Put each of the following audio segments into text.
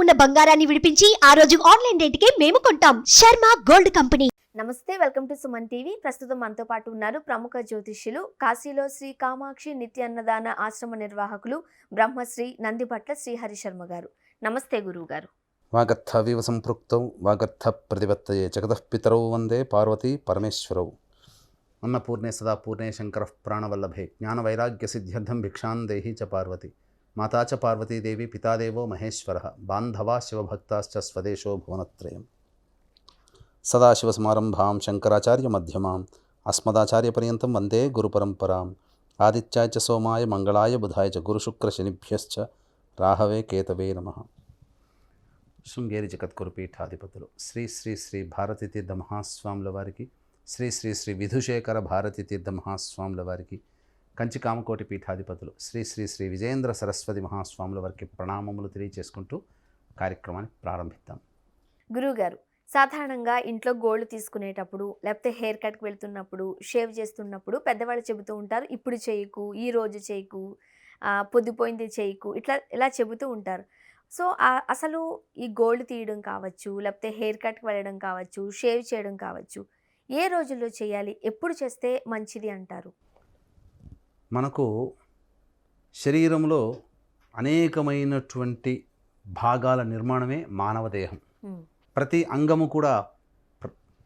ఉన్న బంగారాన్ని విడిపించి ఆ రోజు ఆన్లైన్ రేటుకే మేము కొంటాం. Sharma gold company. నమస్తే, వెల్కమ్ టు సుమన్ టీవీ. ప్రస్తుతం మనతో పాటు ఉన్నారు ప్రముఖ జ్యోతిష్యులు, కాశీలో శ్రీ కామాక్షి నిత్య అన్నదాన ఆశ్రమ నిర్వాహకులు బ్రహ్మశ్రీ నందిభట్ల శ్రీహరి శర్మ గారు. నమస్తే గురువు గారు. వాగర్థవివ సంపృక్తౌ వాగర్థ ప్రతిపత్తయే జగతః పితరౌ వందే పార్వతీ పరమేశ్వరౌ. అన్నపూర్ణే సదా పూర్ణే శంకరః ప్రాణవల్లభే జ్ఞానవైరాగ్య సిద్ధ్యర్థం భిక్షాం దేహి చ పార్వతి. మాతా చ పార్వతీదేవి పితాదేవో మహేశ్వరః బాంధవా శివభక్తాశ్చ స్వదేశో భువనత్రయం. సదాశివసమారంభాం శంకరాచార్య మధ్యమాం అస్మదాచార్యపర్యంతం వందే గురుపరంపరాం. ఆదిత్యాయ చ సోమాయ మంగళాయ బుధాయ చ గురుశుక్రశనిభ్యశ్చ రాహవే కేతవే నమః. శృంగేరి జగద్గురు పీఠాధిపతులు శ్రీ శ్రీ శ్రీ భారతీ తీర్థ మహాస్వాముల వారికి, శ్రీ శ్రీ శ్రీ విధుశేఖర భారతీ తీర్థ మహాస్వాముల వారికి, కంచి కామకోటి పీఠాధిపతులు శ్రీ శ్రీ శ్రీ విజయేంద్ర సరస్వతి మహాస్వాముల వారికి ప్రణామములు తెలియచేసుకుంటూ కార్యక్రమాన్ని ప్రారంభిద్దాం. గురువుగారు, సాధారణంగా ఇంట్లో గోల్డ్ తీసుకునేటప్పుడు, లేకపోతే హెయిర్ కట్కి వెళ్తున్నప్పుడు, షేవ్ చేస్తున్నప్పుడు పెద్దవాళ్ళు చెబుతూ ఉంటారు, ఇప్పుడు చేయకు, ఈ రోజు చేయకు, పొద్దుపోయింది చేయకు, ఇలా చెబుతూ ఉంటారు. సో అసలు ఈ గోల్డ్ తీయడం కావచ్చు, లేకపోతే హెయిర్ కట్కి వెళ్ళడం కావచ్చు, షేవ్ చేయడం కావచ్చు, ఏ రోజుల్లో చేయాలి, ఎప్పుడు చేస్తే మంచిది అంటారు? మనకు శరీరంలో అనేకమైనటువంటి భాగాల నిర్మాణమే మానవ దేహం. ప్రతి అంగము కూడా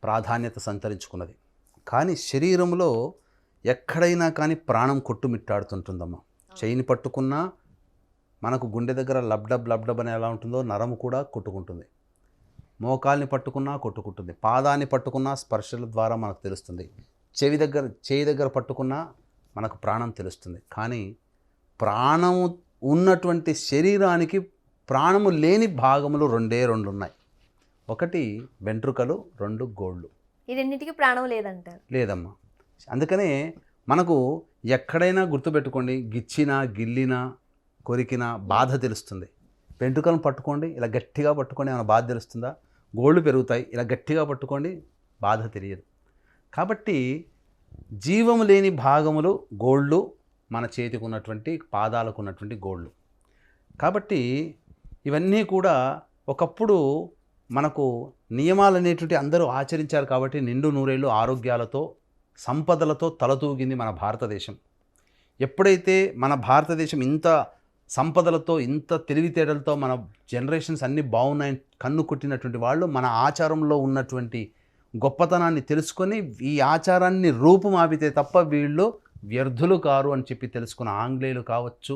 ప్రాధాన్యత సంతరించుకున్నది. కానీ శరీరంలో ఎక్కడైనా కానీ ప్రాణం కొట్టుమిట్టాడుతుంటుందమ్మా. చెయ్యిని పట్టుకున్నా మనకు గుండె దగ్గర లబ్డబ్ అని ఎలా ఉంటుందో నరము కూడా కొట్టుకుంటుంది. మోకాల్ని పట్టుకున్నా కొట్టుకుంటుంది. పాదాన్ని పట్టుకున్నా స్పర్శల ద్వారా మనకు తెలుస్తుంది. చేయి దగ్గర పట్టుకున్నా మనకు ప్రాణం తెలుస్తుంది. కానీ ప్రాణము ఉన్నటువంటి శరీరానికి ప్రాణము లేని భాగములు రెండు ఉన్నాయి. ఒకటి వెంట్రుకలు, రెండు గోళ్ళు. ఈ రెండింటికి ప్రాణం లేదమ్మా. అందుకనే మనకు ఎక్కడైనా గుర్తుపెట్టుకోండి, గిచ్చినా గిల్లినా కొరికినా బాధ తెలుస్తుంది. వెంట్రుకలను పట్టుకోండి, ఇలా గట్టిగా పట్టుకోండి, ఏమైనా బాధ తెలుస్తుందా? గోళ్ళు పెరుగుతాయి, ఇలా గట్టిగా పట్టుకోండి, బాధ తెలియదు. కాబట్టి జీవము లేని భాగములు గోళ్ళు, మన చేతికి ఉన్నటువంటి పాదాలకు ఉన్నటువంటి గోళ్ళు. కాబట్టి ఇవన్నీ కూడా ఒకప్పుడు మనకు నియమాలు అనేటువంటి అందరూ ఆచరించారు. కాబట్టి నిండు నూరేళ్ళు ఆరోగ్యాలతో సంపదలతో తలతూగింది మన భారతదేశం. ఎప్పుడైతే మన భారతదేశం ఇంత సంపదలతో, ఇంత తెలివితేటలతో, మన జనరేషన్స్ అన్నీ బాగున్నాయని కన్ను కొట్టినటువంటి వాళ్ళు మన ఆచారంలో ఉన్నటువంటి గొప్పతనాన్ని తెలుసుకొని ఈ ఆచారాన్ని రూపుమాపితే తప్ప వీళ్ళు వ్యర్థులు కారు అని చెప్పి తెలుసుకున్న ఆంగ్లేయులు కావచ్చు,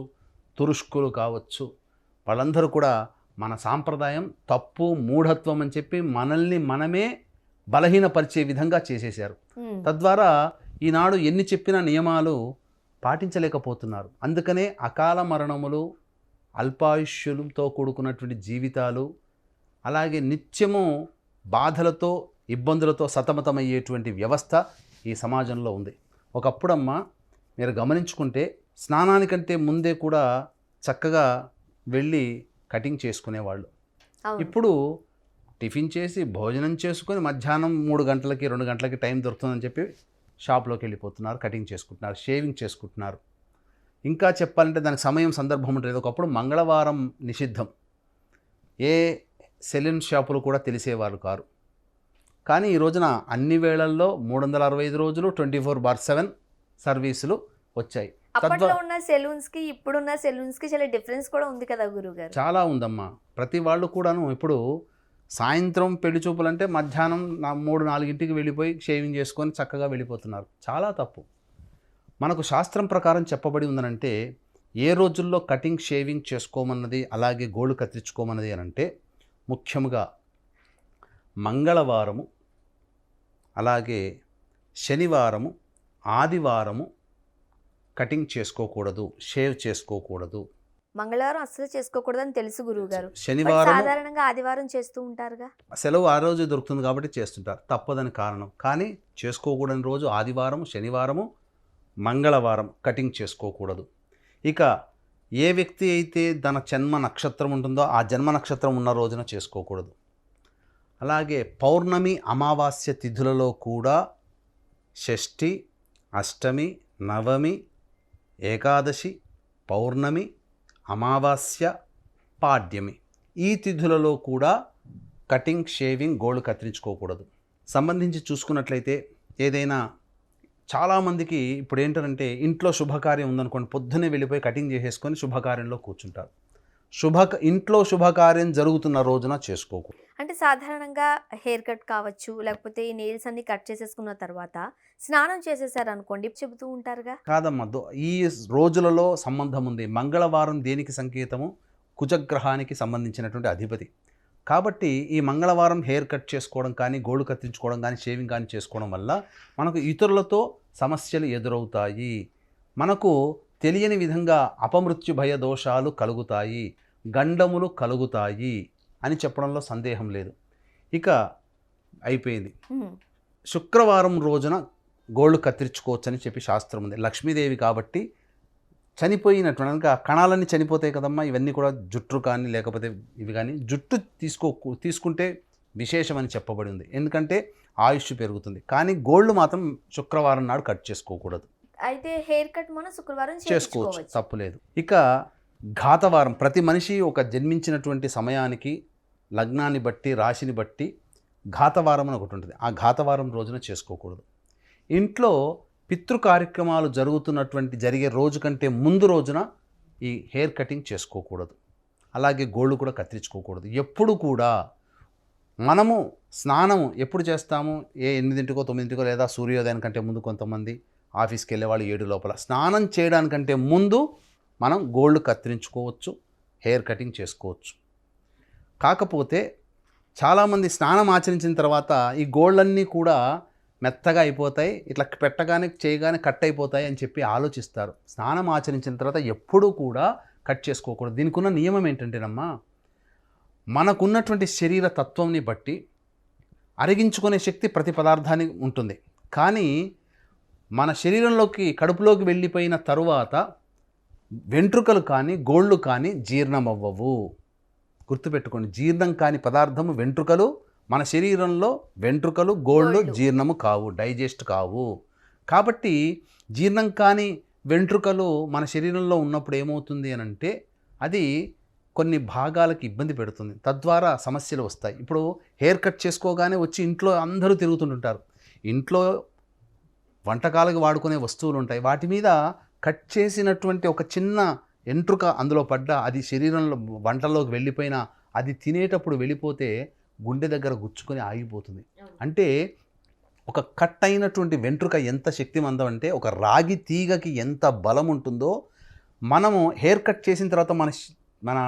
తురుష్కులు కావచ్చు, వాళ్ళందరూ కూడా మన సాంప్రదాయం తప్పు, మూఢత్వం అని చెప్పి మనల్ని మనమే బలహీనపరిచే విధంగా చేసేశారు. తద్వారా ఈనాడు ఎన్ని చెప్పిన నియమాలు పాటించలేకపోతున్నారు. అందుకనే అకాల మరణములు, అల్పాయుష్యులతో కూడుకున్నటువంటి జీవితాలు, అలాగే నిత్యము బాధలతో, ఇబ్బందులతో సతమతమయ్యేటువంటి వ్యవస్థ ఈ సమాజంలో ఉంది. ఒకప్పుడమ్మా మీరు గమనించుకుంటే స్నానానికంటే ముందే కూడా చక్కగా వెళ్ళి కటింగ్ చేసుకునేవాళ్ళు. ఇప్పుడు టిఫిన్ చేసి భోజనం చేసుకొని మధ్యాహ్నం 3 గంటలకి 2 గంటలకి టైం దొరుకుతుందని చెప్పి షాప్లోకి వెళ్ళిపోతున్నారు, కటింగ్ చేసుకుంటున్నారు, షేవింగ్ చేసుకుంటున్నారు. ఇంకా చెప్పాలంటే దానికి సమయం, సందర్భం ఉంటుంది. ఒకప్పుడు మంగళవారం నిషిద్ధం. ఏ సెలూన్ షాపులు కూడా తెలిసేవారు కారు. కానీ ఈ రోజున అన్ని వేళల్లో 365 రోజులు 24/7 సర్వీసులు వచ్చాయి. అప్పట్లో ఉన్న సెలూన్స్కి ఇప్పుడున్న సెలూన్స్కి చాలా డిఫరెన్స్ కూడా ఉంది కదా గురువుగారు? చాలా ఉందమ్మా. ప్రతి వాళ్ళు కూడాను ఇప్పుడు సాయంత్రం పెళ్లి చూపులంటే మధ్యాహ్నం 3-4 వెళ్ళిపోయి షేవింగ్ చేసుకొని చక్కగా వెళ్ళిపోతున్నారు. చాలా తప్పు. మనకు శాస్త్రం ప్రకారం చెప్పబడి ఉందనంటే ఏ రోజుల్లో కటింగ్, షేవింగ్ చేసుకోమన్నది, అలాగే గోళ్ళు కత్తిరించుకోమన్నది అని అంటే ముఖ్యంగా మంగళవారము, అలాగే శనివారము, ఆదివారము కటింగ్ చేసుకోకూడదు, షేవ్ చేసుకోకూడదు. మంగళవారం అస్సలు చేసుకోకూడదని తెలుసు గురువుగారు. శనివారం సాధారణంగా ఆదివారం చేస్తూ ఉంటారుగా. సెలవు ఆ రోజు దొరుకుతుంది కాబట్టి చేస్తుంటారు, తప్పదని కారణం. కానీ చేసుకోకూడని రోజు ఆదివారం, శనివారము, మంగళవారం కటింగ్ చేసుకోకూడదు. ఇక ఏ వ్యక్తి అయితే తన జన్మ నక్షత్రం ఉంటుందో ఆ జన్మ నక్షత్రం ఉన్న రోజున చేసుకోకూడదు. అలాగే పౌర్ణమి, అమావాస్య తిథులలో కూడా షష్ఠి, అష్టమి, నవమి, ఏకాదశి, పౌర్ణమి, అమావాస్య, పాడ్యమి ఈ తిథులలో కూడా కటింగ్, షేవింగ్, గోళ్ళు కత్తిరించుకోకూడదు. సంబంధించి చూసుకున్నట్లయితే ఏదైనా చాలామందికి ఇప్పుడు ఏంటంటే ఇంట్లో శుభకార్యం ఉందనుకోండి, పొద్దున్నే వెళ్ళిపోయి కటింగ్ చేసేసుకొని శుభకార్యంలో కూర్చుంటారు. ఇంట్లో శుభకార్యం జరుగుతున్న రోజున చేసుకోకూడదు. అంటే సాధారణంగా హెయిర్ కట్ కావచ్చు, లేకపోతే ఈ నెయిల్స్ అన్ని కట్ చేసేసుకున్న తర్వాత స్నానం చేసేసారు అనుకోండి చెబుతూ ఉంటారుగా. కాదమ్మా, ఈ రోజులలో సంబంధం ఉంది. మంగళవారం దేనికి సంకేతము? కుజగ్రహానికి సంబంధించినటువంటి అధిపతి. కాబట్టి ఈ మంగళవారం హెయిర్ కట్ చేసుకోవడం కానీ, గోళ్ళు కత్తిరించుకోవడం కానీ, షేవింగ్ కానీ చేసుకోవడం వల్ల మనకు ఇతరులతో సమస్యలు ఎదురవుతాయి. మనకు తెలియని విధంగా అపమృత్యు భయ దోషాలు కలుగుతాయి, గండములు కలుగుతాయి అని చెప్పడంలో సందేహం లేదు. ఇక అయిపోయింది. శుక్రవారం రోజున గోళ్ళు కత్తిరించుకోవచ్చని చెప్పి శాస్త్రం ఉంది. లక్ష్మీదేవి కాబట్టి చనిపోయినటువంటి కణాలన్నీ చనిపోతాయి కదమ్మా. ఇవన్నీ కూడా జుట్టు కానీ లేకపోతే ఇవి కానీ జుట్టు తీసుకుంటే విశేషమని చెప్పబడి ఉంది. ఎందుకంటే ఆయుష్ పెరుగుతుంది. కానీ గోళ్ళు మాత్రం శుక్రవారం నాడు కట్ చేసుకోకూడదు. అయితే హెయిర్ కట్ మనం శుక్రవారం చేసుకోవచ్చు, తప్పులేదు. ఇక ఘాతవారం, ప్రతి మనిషి ఒక జన్మించినటువంటి సమయానికి, లగ్నాన్ని బట్టి, రాశిని బట్టి ఘాతవారం అని ఒకటి ఉంటుంది. ఆ ఘాతవారం రోజున చేసుకోకూడదు. ఇంట్లో పితృ కార్యక్రమాలు జరిగే రోజు కంటే ముందు రోజున ఈ హెయిర్ కటింగ్ చేసుకోకూడదు. అలాగే గోళ్ళు కూడా కత్తిరించుకోకూడదు. ఎప్పుడు కూడా మనము స్నానము ఎప్పుడు చేస్తాము? 8కో 9కో లేదా సూర్యోదయం కంటే ముందు. కొంతమంది ఆఫీస్కి వెళ్ళే వాళ్ళు 7 లోపల. స్నానం చేయడానికంటే ముందు మనం గోళ్ళు కత్తిరించుకోవచ్చు, హెయిర్ కటింగ్ చేసుకోవచ్చు. కాకపోతే చాలామంది స్నానం ఆచరించిన తర్వాత ఈ గోళ్ళన్నీ కూడా మెత్తగా అయిపోతాయి, ఇట్లా పెట్టగానే చేయగానే కట్ అయిపోతాయి అని చెప్పి ఆలోచిస్తారు. స్నానం ఆచరించిన తర్వాత ఎప్పుడూ కూడా కట్ చేసుకోకూడదు. దీనికి ఉన్న నియమం ఏంటంటేనమ్మా, మనకున్నటువంటి శరీర తత్వంని బట్టి అరిగించుకునే శక్తి ప్రతి పదార్థానికి ఉంటుంది. కానీ మన శరీరంలోకి, కడుపులోకి వెళ్ళిపోయిన తరువాత వెంట్రుకలు కానీ గోళ్ళు కానీ జీర్ణమవ్వవు. గుర్తుపెట్టుకోండి, జీర్ణం కాని పదార్థము వెంట్రుకలు. మన శరీరంలో వెంట్రుకలు, గోళ్ళు జీర్ణము కావు, డైజెస్ట్ కావు. కాబట్టి జీర్ణం కాని వెంట్రుకలు మన శరీరంలో ఉన్నప్పుడు ఏమవుతుంది అని అంటే అది కొన్ని భాగాలకు ఇబ్బంది పెడుతుంది. తద్వారా సమస్యలు వస్తాయి. ఇప్పుడు హెయిర్ కట్ చేసుకోగానే వచ్చి ఇంట్లో అందరూ తిరుగుతుంటుంటారు. ఇంట్లో వంటకాలకు వాడుకునే వస్తువులు ఉంటాయి. వాటి మీద కట్ చేసినటువంటి ఒక చిన్న ఎంట్రుక అందులో పడ్డా, అది శరీరంలో వంటల్లోకి వెళ్ళిపోయినా, అది తినేటప్పుడు వెళ్ళిపోతే గుండె దగ్గర గుచ్చుకొని ఆగిపోతుంది. అంటే ఒక కట్ అయినటువంటి వెంట్రుక ఎంత శక్తిమంతం అంటే, ఒక రాగి తీగకి ఎంత బలం ఉంటుందో, మనము హెయిర్ కట్ చేసిన తర్వాత మన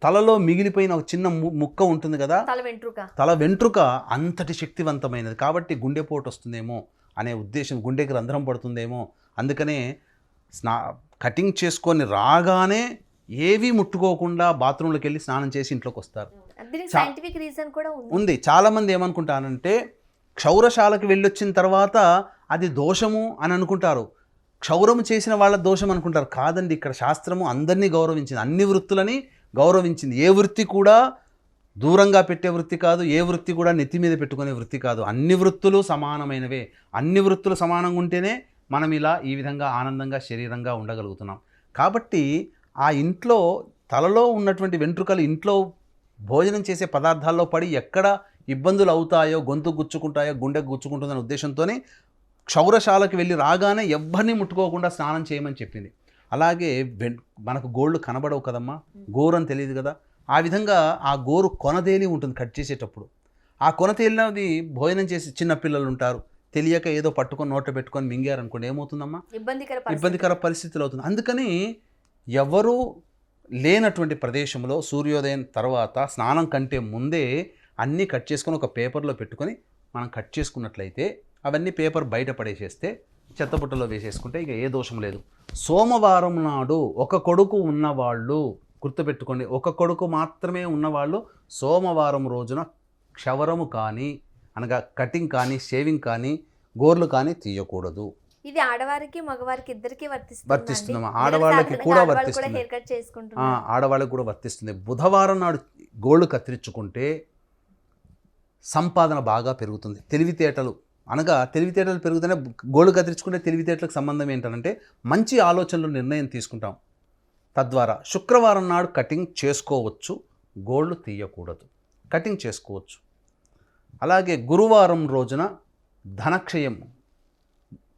తలలో మిగిలిపోయిన ఒక చిన్న ముక్క ఉంటుంది కదా, తల వెంట్రుక అంతటి శక్తివంతమైనది. కాబట్టి గుండెపోటు వస్తుందేమో అనే ఉద్దేశం, గుండెకి రంధ్రం పడుతుందేమో, అందుకనే కటింగ్ చేసుకొని రాగానే ఏవి ముట్టుకోకుండా బాత్రూంలోకి వెళ్ళి స్నానం చేసి ఇంట్లోకి వస్తారు. సైంటిఫిక్ రీజన్ కూడా ఉంది. చాలామంది ఏమనుకుంటారంటే క్షౌరశాలకు వెళ్ళొచ్చిన తర్వాత అది దోషము అని అనుకుంటారు. క్షౌరము చేసిన వాళ్ళ దోషం అనుకుంటారు. కాదండి, ఇక్కడ శాస్త్రము అందరినీ గౌరవించింది, అన్ని వృత్తులని గౌరవించింది. ఏ వృత్తి కూడా దూరంగా పెట్టే వృత్తి కాదు, ఏ వృత్తి కూడా నెత్తి మీద పెట్టుకునే వృత్తి కాదు. అన్ని వృత్తులు సమానమైనవే. అన్ని వృత్తులు సమానంగా ఉంటేనే మనం ఇలా ఈ విధంగా ఆనందంగా శరీరంగా ఉండగలుగుతున్నాం. కాబట్టి ఆ ఇంట్లో తలలో ఉన్నటువంటి వెంట్రుకలు ఇంట్లో భోజనం చేసే పదార్థాల్లో పడి ఎక్కడ ఇబ్బందులు అవుతాయో, గొంతు గుచ్చుకుంటాయో, గుండెకు గుచ్చుకుంటుందనే ఉద్దేశంతోనే క్షౌరశాలకు వెళ్ళి రాగానే ఎవ్వరిని ముట్టుకోకుండా స్నానం చేయమని చెప్పింది. అలాగే మనకు గోళ్ళు కనబడవు కదమ్మా, గోరు అని తెలియదు కదా. ఆ విధంగా ఆ గోరు కొనతేలి ఉంటుంది కట్ చేసేటప్పుడు. ఆ కొనతేలినది భోజనం చేసి చిన్నపిల్లలు ఉంటారు, తెలియక ఏదో పట్టుకొని నోట పెట్టుకొని మింగారు అనుకోండి, ఏమవుతుందమ్మా? ఇబ్బందికర పరిస్థితులు అవుతుంది. అందుకని ఎవరు లేనటువంటి ప్రదేశంలో సూర్యోదయం తర్వాత స్నానం కంటే ముందే అన్నీ కట్ చేసుకొని ఒక పేపర్లో పెట్టుకొని మనం కట్ చేసుకున్నట్లయితే అవన్నీ పేపర్ బయట పడేసేస్తే, చెత్తబుట్టలో వేసేసుకుంటే ఇక ఏ దోషం లేదు. సోమవారం నాడు ఒక కొడుకు ఉన్నవాళ్ళు గుర్తుపెట్టుకోండి, ఒక కొడుకు మాత్రమే ఉన్నవాళ్ళు సోమవారం రోజున క్షవరము కానీ, అనగా కటింగ్ కానీ, షేవింగ్ కానీ, గోర్లు కానీ తీయకూడదు. ఇది ఆడవారికి మగవారికి ఇద్దరికి వర్తిస్తుందమ్మా. ఆడవాళ్ళకి కూడా వర్తిస్తుంది, ఆడవాళ్ళకి కూడా వర్తిస్తుంది. బుధవారం నాడు గోళ్ళు కత్తిరించుకుంటే సంపాదన బాగా పెరుగుతుంది. తెలివితేటలు పెరుగుతూనే గోళ్ళు కత్తిరించుకుంటే తెలివితేటలకు సంబంధం ఏంటంటే మంచి ఆలోచనలు, నిర్ణయం తీసుకుంటాం. తద్వారా శుక్రవారం నాడు కటింగ్ చేసుకోవచ్చు, గోళ్ళు తీయకూడదు, కటింగ్ చేసుకోవచ్చు. అలాగే గురువారం రోజున ధనక్షయం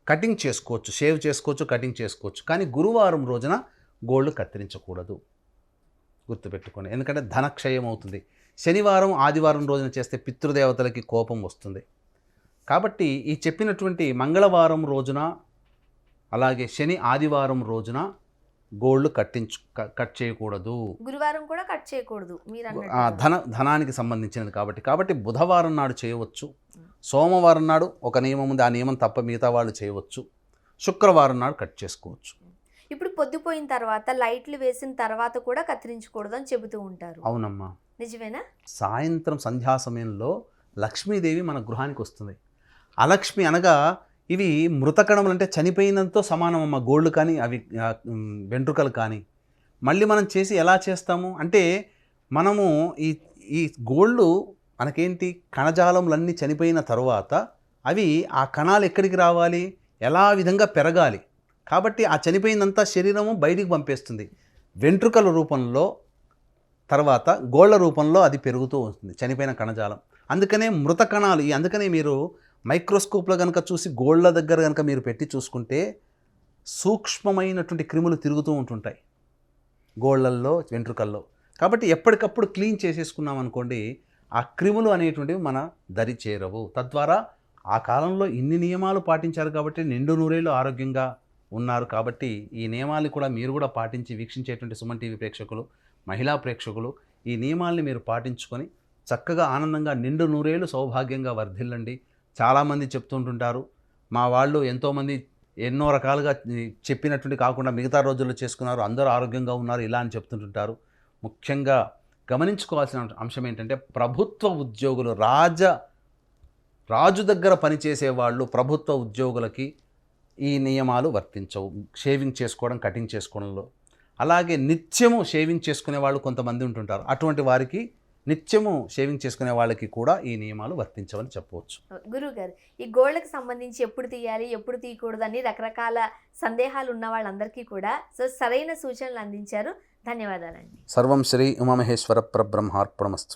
కటింగ్ చేసుకోవచ్చు, షేవ్ చేసుకోవచ్చు, కటింగ్ చేసుకోవచ్చు. కానీ గురువారం రోజున గోళ్ళు కత్తిరించకూడదు, గుర్తుపెట్టుకోండి. ఎందుకంటే ధనక్షయం అవుతుంది. శనివారం ఆదివారం రోజున చేస్తే పితృదేవతలకి కోపం వస్తుంది. కాబట్టి ఈ చెప్పినటువంటి మంగళవారం రోజున అలాగే శని ఆదివారం రోజున గోళ్ళు కట్ చేయకూడదు. గురువారం కూడా కట్ చేయకూడదు మీరు అన్నట్టు. ధనానికి సంబంధించినది కాబట్టి బుధవారం నాడు చేయవచ్చు, సోమవారం నాడు ఒక నియమం ఉంది, ఆ నియమం తప్ప మిగతా వాళ్ళు చేయవచ్చు, శుక్రవారం నాడు కట్ చేసుకోవచ్చు. ఇప్పుడు పొద్దుపోయిన తర్వాత లైట్లు వేసిన తర్వాత కూడా కత్తిరించకూడదు అని చెబుతూ ఉంటారు. అవునమ్మా, నిజమేనా? సాయంత్రం సంధ్యా సమయంలో లక్ష్మీదేవి మన గృహానికి వస్తుంది. అలక్ష్మి అనగా ఇవి మృతకణములు, అంటే చనిపోయినంతో సమానం అమ్మ. గోళ్ళు కానీ అవి వెంట్రుకలు కానీ మళ్ళీ మనం చేసి ఎలా చేస్తాము అంటే, మనము ఈ గోళ్ళు మనకేంటి, కణజాలములన్నీ చనిపోయిన తరువాత అవి ఆ కణాలు ఎక్కడికి రావాలి, ఎలా విధంగా పెరగాలి. కాబట్టి ఆ చనిపోయినంతా శరీరము బయటికి పంపేస్తుంది. వెంట్రుకల రూపంలో తర్వాత గోళ్ళ రూపంలో అది పెరుగుతూ వస్తుంది చనిపోయిన కణజాలం. అందుకనే మృత కణాలు, అందుకనే మీరు మైక్రోస్కోప్లో కనుక చూసి గోళ్ళ దగ్గర కనుక మీరు పెట్టి చూసుకుంటే సూక్ష్మమైనటువంటి క్రిములు తిరుగుతూ ఉంటుంటాయి గోళ్ళల్లో, వెంట్రుకల్లో. కాబట్టి ఎప్పటికప్పుడు క్లీన్ చేసేసుకున్నాం అనుకోండి, ఆ క్రిములు అనేటువంటివి మన దరి చేరవు. తద్వారా ఆ కాలంలో ఇన్ని నియమాలు పాటించారు కాబట్టి నిండు నూరేళ్ళు ఆరోగ్యంగా ఉన్నారు. కాబట్టి ఈ నియమాలు కూడా మీరు కూడా పాటించి వీక్షించేటువంటి సుమన్ టీవీ ప్రేక్షకులు, మహిళా ప్రేక్షకులు ఈ నియమాల్ని మీరు పాటించుకొని చక్కగా ఆనందంగా నిండు నూరేళ్ళు సౌభాగ్యంగా వర్ధిల్లండి. చాలామంది చెప్తుంటుంటారు, మా వాళ్ళు ఎంతోమంది ఎన్నో రకాలుగా చెప్పినటువంటి కాకుండా మిగతా రోజుల్లో చేసుకున్నారు, అందరూ ఆరోగ్యంగా ఉన్నారు ఇలా అని చెప్తుంటుంటారు. ముఖ్యంగా గమనించుకోవాల్సిన అంశం ఏంటంటే, ప్రభుత్వ ఉద్యోగులు, రాజు దగ్గర పనిచేసే వాళ్ళు, ప్రభుత్వ ఉద్యోగులకి ఈ నియమాలు వర్తించవు షేవింగ్ చేసుకోవడం, కటింగ్ చేసుకోవడంలో. అలాగే నిత్యము షేవింగ్ చేసుకునే వాళ్ళు కొంతమంది ఉంటుంటారు, అటువంటి వారికి నిత్యము షేవింగ్ చేసుకునే వాళ్ళకి కూడా ఈ నియమాలు వర్తించవని చెప్పవచ్చు. గురువు గారు, ఈ గోళ్ళకి సంబంధించి ఎప్పుడు తీయాలి, ఎప్పుడు తీయకూడదు అని రకరకాల సందేహాలు ఉన్న వాళ్ళందరికీ కూడా సరైన సూచనలు అందించారు. ధన్యవాదాలండి. సర్వం శ్రీ ఉమామహేశ్వర పరబ్రహ్మార్పణమస్తు.